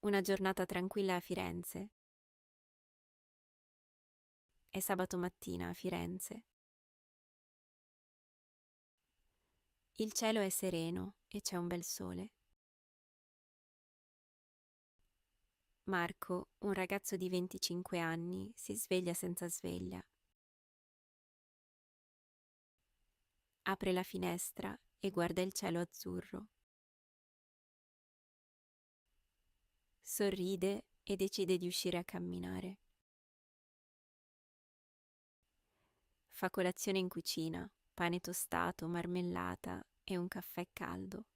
Una giornata tranquilla a Firenze. È sabato mattina a Firenze. Il cielo è sereno e c'è un bel sole. Marco, un ragazzo di 25 anni, si sveglia senza sveglia. Apre la finestra e guarda il cielo azzurro. Sorride e decide di uscire a camminare. Fa colazione in cucina, pane tostato, marmellata e un caffè caldo.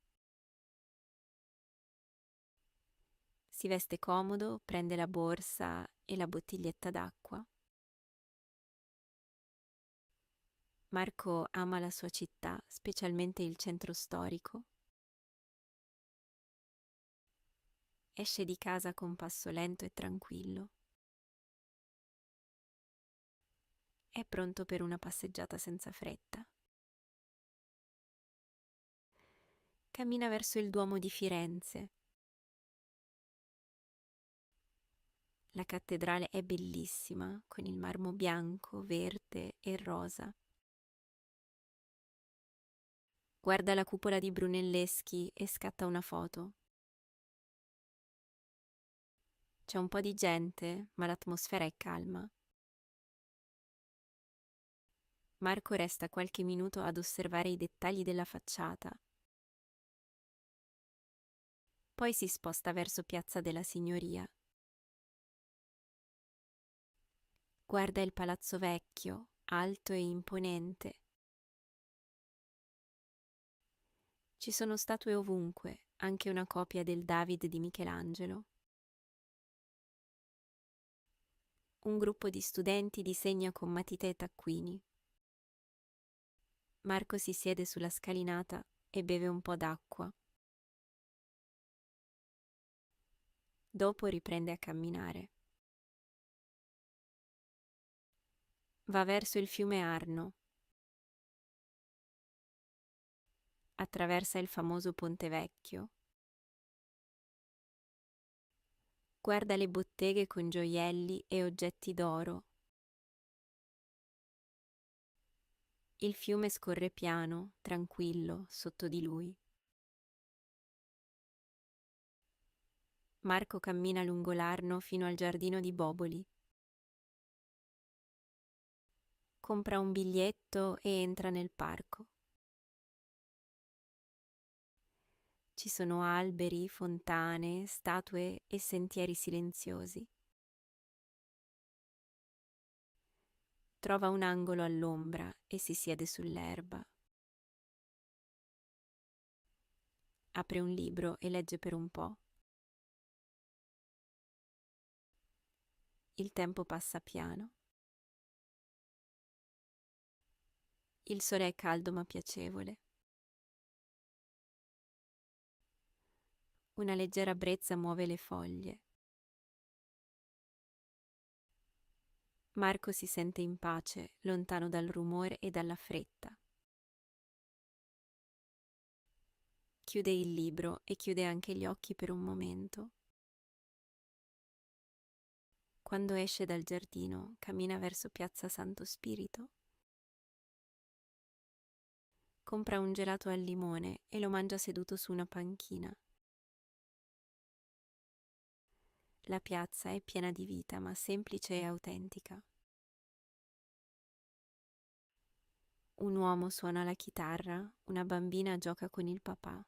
Si veste comodo, prende la borsa e la bottiglietta d'acqua. Marco ama la sua città, specialmente il centro storico. Esce di casa con passo lento e tranquillo. È pronto per una passeggiata senza fretta. Cammina verso il Duomo di Firenze. La cattedrale è bellissima, con il marmo bianco, verde e rosa. Guarda la cupola di Brunelleschi e scatta una foto. C'è un po' di gente, ma l'atmosfera è calma. Marco resta qualche minuto ad osservare i dettagli della facciata. Poi si sposta verso Piazza della Signoria. Guarda il palazzo vecchio, alto e imponente. Ci sono statue ovunque, anche una copia del David di Michelangelo. Un gruppo di studenti disegna con matite e taccuini. Marco si siede sulla scalinata e beve un po' d'acqua. Dopo riprende a camminare. Va verso il fiume Arno. Attraversa il famoso Ponte Vecchio. Guarda le botteghe con gioielli e oggetti d'oro. Il fiume scorre piano, tranquillo, sotto di lui. Marco cammina lungo l'Arno fino al giardino di Boboli. Compra un biglietto e entra nel parco. Ci sono alberi, fontane, statue e sentieri silenziosi. Trova un angolo all'ombra e si siede sull'erba. Apre un libro e legge per un po'. Il tempo passa piano. Il sole è caldo ma piacevole. Una leggera brezza muove le foglie. Marco si sente in pace, lontano dal rumore e dalla fretta. Chiude il libro e chiude anche gli occhi per un momento. Quando esce dal giardino, cammina verso Piazza Santo Spirito. Compra un gelato al limone e lo mangia seduto su una panchina. La piazza è piena di vita, ma semplice e autentica. Un uomo suona la chitarra, una bambina gioca con il papà.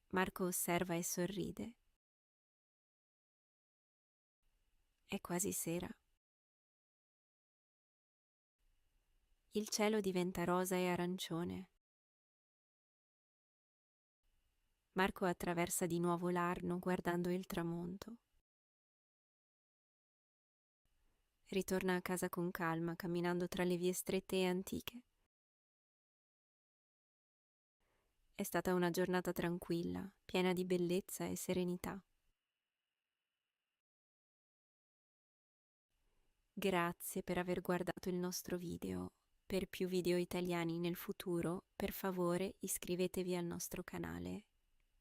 Marco osserva e sorride. È quasi sera. Il cielo diventa rosa e arancione. Marco attraversa di nuovo l'Arno guardando il tramonto. Ritorna a casa con calma, camminando tra le vie strette e antiche. È stata una giornata tranquilla, piena di bellezza e serenità. Grazie per aver guardato il nostro video. Per più video italiani nel futuro, per favore iscrivetevi al nostro canale.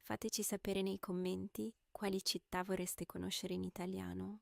Fateci sapere nei commenti quali città vorreste conoscere in italiano.